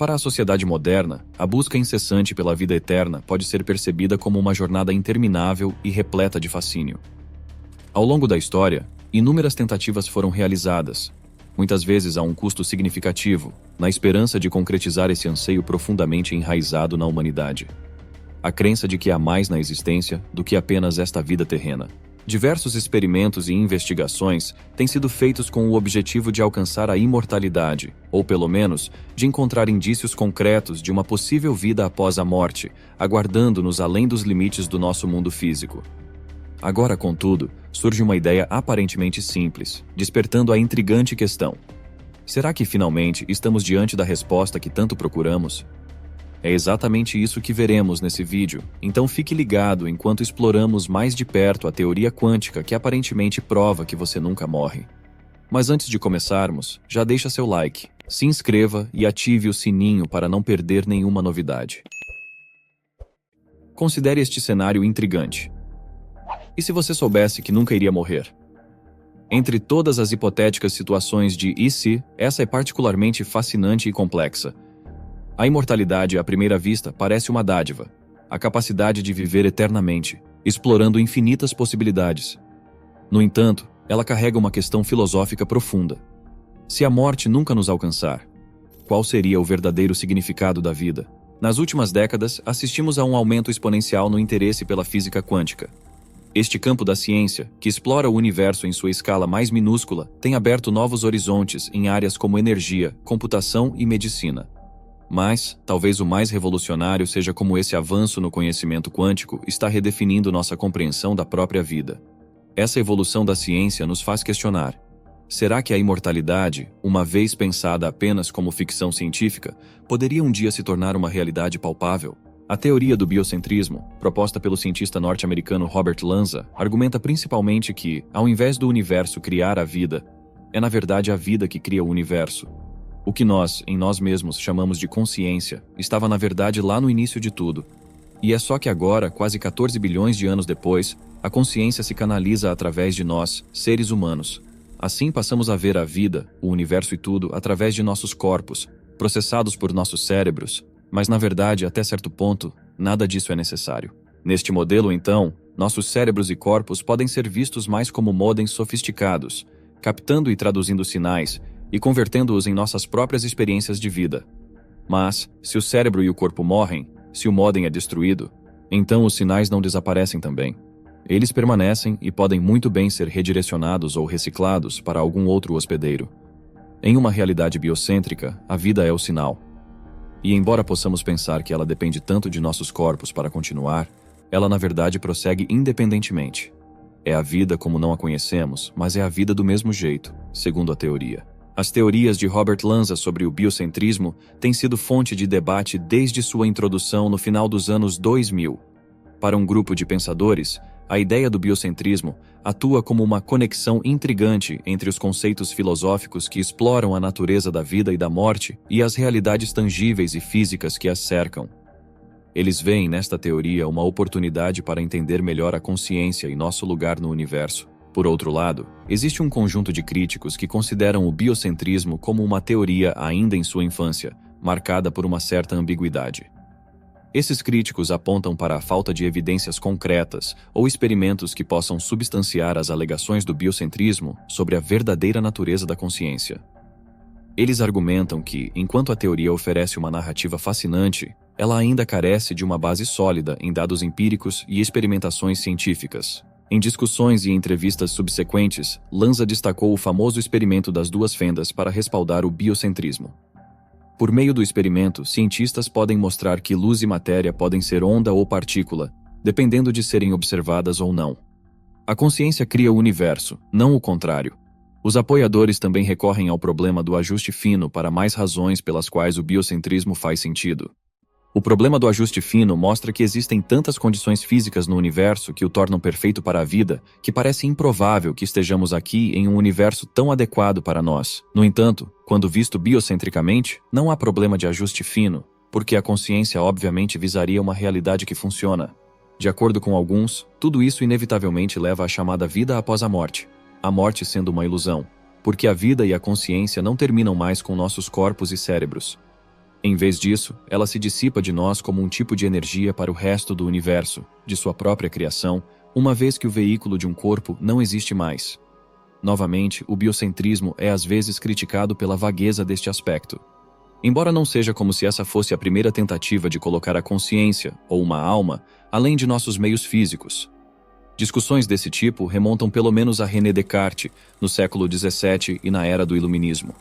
Para a sociedade moderna, a busca incessante pela vida eterna pode ser percebida como uma jornada interminável e repleta de fascínio. Ao longo da história, inúmeras tentativas foram realizadas, muitas vezes a um custo significativo, na esperança de concretizar esse anseio profundamente enraizado na humanidade. A crença de que há mais na existência do que apenas esta vida terrena. Diversos experimentos e investigações têm sido feitos com o objetivo de alcançar a imortalidade, ou pelo menos, de encontrar indícios concretos de uma possível vida após a morte, aguardando-nos além dos limites do nosso mundo físico. Agora, contudo, surge uma ideia aparentemente simples, despertando a intrigante questão. Será que finalmente estamos diante da resposta que tanto procuramos? É exatamente isso que veremos nesse vídeo, então fique ligado enquanto exploramos mais de perto a teoria quântica que aparentemente prova que você nunca morre. Mas antes de começarmos, já deixa seu like, se inscreva e ative o sininho para não perder nenhuma novidade. Considere este cenário intrigante. E se você soubesse que nunca iria morrer? Entre todas as hipotéticas situações de e se, essa é particularmente fascinante e complexa. A imortalidade, à primeira vista, parece uma dádiva, a capacidade de viver eternamente, explorando infinitas possibilidades. No entanto, ela carrega uma questão filosófica profunda. Se a morte nunca nos alcançar, qual seria o verdadeiro significado da vida? Nas últimas décadas, assistimos a um aumento exponencial no interesse pela física quântica. Este campo da ciência, que explora o universo em sua escala mais minúscula, tem aberto novos horizontes em áreas como energia, computação e medicina. Mas, talvez o mais revolucionário seja como esse avanço no conhecimento quântico está redefinindo nossa compreensão da própria vida. Essa evolução da ciência nos faz questionar: será que a imortalidade, uma vez pensada apenas como ficção científica, poderia um dia se tornar uma realidade palpável? A teoria do biocentrismo, proposta pelo cientista norte-americano Robert Lanza, argumenta principalmente que, ao invés do universo criar a vida, é na verdade a vida que cria o universo. O que nós, em nós mesmos, chamamos de consciência, estava na verdade lá no início de tudo. E é só que agora, quase 14 bilhões de anos depois, a consciência se canaliza através de nós, seres humanos. Assim passamos a ver a vida, o universo e tudo, através de nossos corpos, processados por nossos cérebros. Mas na verdade, até certo ponto, nada disso é necessário. Neste modelo, então, nossos cérebros e corpos podem ser vistos mais como modems sofisticados, captando e traduzindo sinais, e convertendo-os em nossas próprias experiências de vida. Mas, se o cérebro e o corpo morrem, se o modem é destruído, então os sinais não desaparecem também. Eles permanecem e podem muito bem ser redirecionados ou reciclados para algum outro hospedeiro. Em uma realidade biocêntrica, a vida é o sinal. E embora possamos pensar que ela depende tanto de nossos corpos para continuar, ela na verdade prossegue independentemente. É a vida como não a conhecemos, mas é a vida do mesmo jeito, segundo a teoria. As teorias de Robert Lanza sobre o biocentrismo têm sido fonte de debate desde sua introdução no final dos anos 2000. Para um grupo de pensadores, a ideia do biocentrismo atua como uma conexão intrigante entre os conceitos filosóficos que exploram a natureza da vida e da morte e as realidades tangíveis e físicas que as cercam. Eles veem nesta teoria uma oportunidade para entender melhor a consciência e nosso lugar no universo. Por outro lado, existe um conjunto de críticos que consideram o biocentrismo como uma teoria ainda em sua infância, marcada por uma certa ambiguidade. Esses críticos apontam para a falta de evidências concretas ou experimentos que possam substanciar as alegações do biocentrismo sobre a verdadeira natureza da consciência. Eles argumentam que, enquanto a teoria oferece uma narrativa fascinante, ela ainda carece de uma base sólida em dados empíricos e experimentações científicas. Em discussões e entrevistas subsequentes, Lanza destacou o famoso experimento das duas fendas para respaldar o biocentrismo. Por meio do experimento, cientistas podem mostrar que luz e matéria podem ser onda ou partícula, dependendo de serem observadas ou não. A consciência cria o universo, não o contrário. Os apoiadores também recorrem ao problema do ajuste fino para mais razões pelas quais o biocentrismo faz sentido. O problema do ajuste fino mostra que existem tantas condições físicas no universo que o tornam perfeito para a vida, que parece improvável que estejamos aqui em um universo tão adequado para nós. No entanto, quando visto biocentricamente, não há problema de ajuste fino, porque a consciência obviamente visaria uma realidade que funciona. De acordo com alguns, tudo isso inevitavelmente leva à chamada vida após a morte sendo uma ilusão, porque a vida e a consciência não terminam mais com nossos corpos e cérebros. Em vez disso, ela se dissipa de nós como um tipo de energia para o resto do universo, de sua própria criação, uma vez que o veículo de um corpo não existe mais. Novamente, o biocentrismo é às vezes criticado pela vagueza deste aspecto. Embora não seja como se essa fosse a primeira tentativa de colocar a consciência, ou uma alma, além de nossos meios físicos. Discussões desse tipo remontam pelo menos a René Descartes, no século XVII e na era do Iluminismo.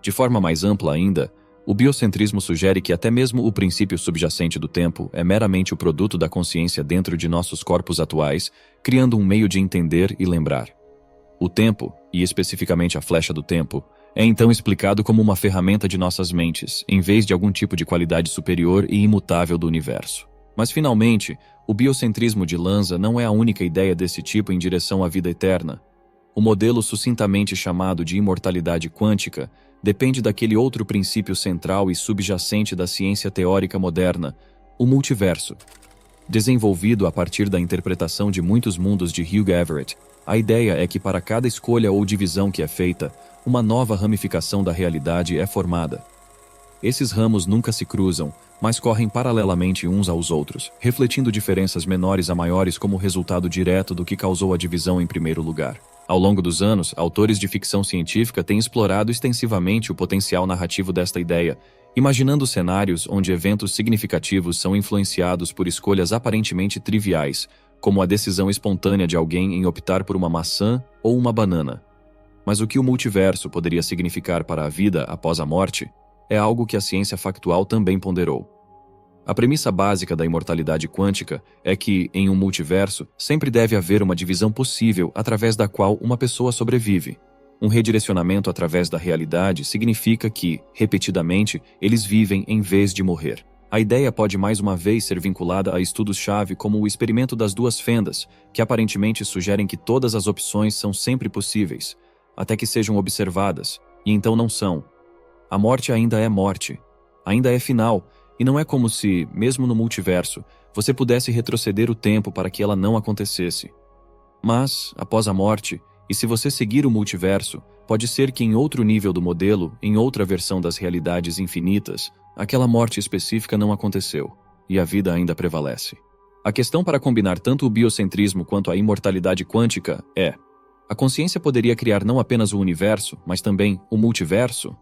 De forma mais ampla ainda, o biocentrismo sugere que até mesmo o princípio subjacente do tempo é meramente o produto da consciência dentro de nossos corpos atuais, criando um meio de entender e lembrar. O tempo, e especificamente a flecha do tempo, é então explicado como uma ferramenta de nossas mentes, em vez de algum tipo de qualidade superior e imutável do universo. Mas, finalmente, o biocentrismo de Lanza não é a única ideia desse tipo em direção à vida eterna. O modelo sucintamente chamado de imortalidade quântica depende daquele outro princípio central e subjacente da ciência teórica moderna, o multiverso. Desenvolvido a partir da interpretação de muitos mundos de Hugh Everett, a ideia é que para cada escolha ou divisão que é feita, uma nova ramificação da realidade é formada. Esses ramos nunca se cruzam, mas correm paralelamente uns aos outros, refletindo diferenças menores a maiores como resultado direto do que causou a divisão em primeiro lugar. Ao longo dos anos, autores de ficção científica têm explorado extensivamente o potencial narrativo desta ideia, imaginando cenários onde eventos significativos são influenciados por escolhas aparentemente triviais, como a decisão espontânea de alguém em optar por uma maçã ou uma banana. Mas o que o multiverso poderia significar para a vida após a morte é algo que a ciência factual também ponderou. A premissa básica da imortalidade quântica é que, em um multiverso, sempre deve haver uma divisão possível através da qual uma pessoa sobrevive. Um redirecionamento através da realidade significa que, repetidamente, eles vivem em vez de morrer. A ideia pode mais uma vez ser vinculada a estudos-chave como o experimento das duas fendas, que aparentemente sugerem que todas as opções são sempre possíveis, até que sejam observadas, e então não são. A morte ainda é final, e não é como se, mesmo no multiverso, você pudesse retroceder o tempo para que ela não acontecesse. Mas, após a morte, e se você seguir o multiverso, pode ser que em outro nível do modelo, em outra versão das realidades infinitas, aquela morte específica não aconteceu, e a vida ainda prevalece. A questão para combinar tanto o biocentrismo quanto a imortalidade quântica é: a consciência poderia criar não apenas o universo, mas também o multiverso?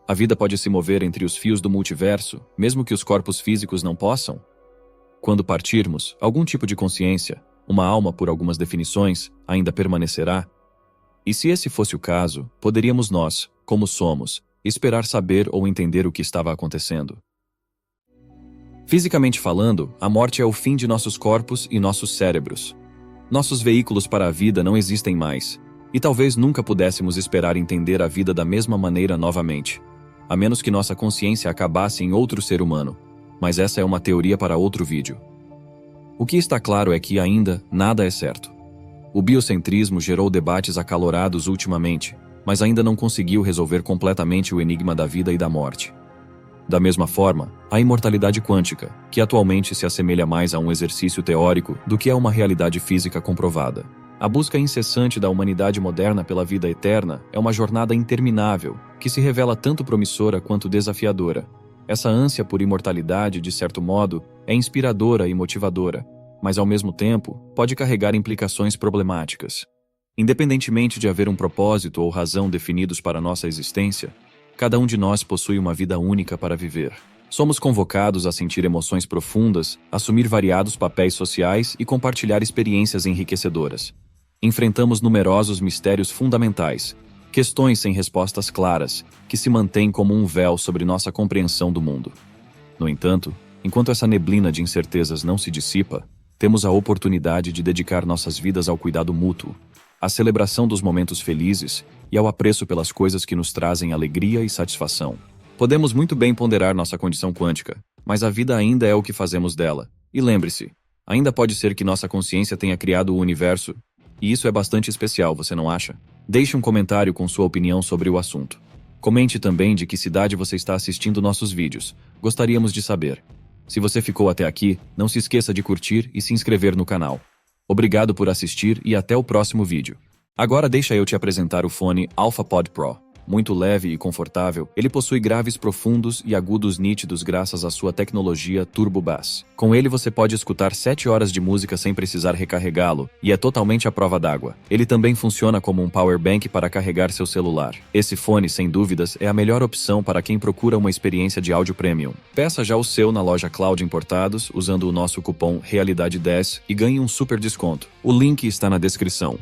A vida pode se mover entre os fios do multiverso, mesmo que os corpos físicos não possam? Quando partirmos, algum tipo de consciência, uma alma por algumas definições, ainda permanecerá? E se esse fosse o caso, poderíamos nós, como somos, esperar saber ou entender o que estava acontecendo? Fisicamente falando, a morte é o fim de nossos corpos e nossos cérebros. Nossos veículos para a vida não existem mais, e talvez nunca pudéssemos esperar entender a vida da mesma maneira novamente, a menos que nossa consciência acabasse em outro ser humano, mas essa é uma teoria para outro vídeo. O que está claro é que ainda nada é certo. O biocentrismo gerou debates acalorados ultimamente, mas ainda não conseguiu resolver completamente o enigma da vida e da morte. Da mesma forma, a imortalidade quântica, que atualmente se assemelha mais a um exercício teórico do que a uma realidade física comprovada. A busca incessante da humanidade moderna pela vida eterna é uma jornada interminável, que se revela tanto promissora quanto desafiadora. Essa ânsia por imortalidade, de certo modo, é inspiradora e motivadora, mas ao mesmo tempo pode carregar implicações problemáticas. Independentemente de haver um propósito ou razão definidos para nossa existência, cada um de nós possui uma vida única para viver. Somos convocados a sentir emoções profundas, assumir variados papéis sociais e compartilhar experiências enriquecedoras. Enfrentamos numerosos mistérios fundamentais, questões sem respostas claras, que se mantêm como um véu sobre nossa compreensão do mundo. No entanto, enquanto essa neblina de incertezas não se dissipa, temos a oportunidade de dedicar nossas vidas ao cuidado mútuo, à celebração dos momentos felizes e ao apreço pelas coisas que nos trazem alegria e satisfação. Podemos muito bem ponderar nossa condição quântica, mas a vida ainda é o que fazemos dela. E lembre-se, ainda pode ser que nossa consciência tenha criado o universo, e isso é bastante especial, você não acha? Deixe um comentário com sua opinião sobre o assunto. Comente também de que cidade você está assistindo nossos vídeos. Gostaríamos de saber. Se você ficou até aqui, não se esqueça de curtir e se inscrever no canal. Obrigado por assistir e até o próximo vídeo. Agora deixa eu te apresentar o fone AlphaPod Pro. Muito leve e confortável, ele possui graves profundos e agudos nítidos graças à sua tecnologia Turbo Bass. Com ele você pode escutar 7 horas de música sem precisar recarregá-lo, e é totalmente à prova d'água. Ele também funciona como um power bank para carregar seu celular. Esse fone, sem dúvidas, é a melhor opção para quem procura uma experiência de áudio premium. Peça já o seu na loja Cloud Importados usando o nosso cupom REALIDADE10 e ganhe um super desconto. O link está na descrição.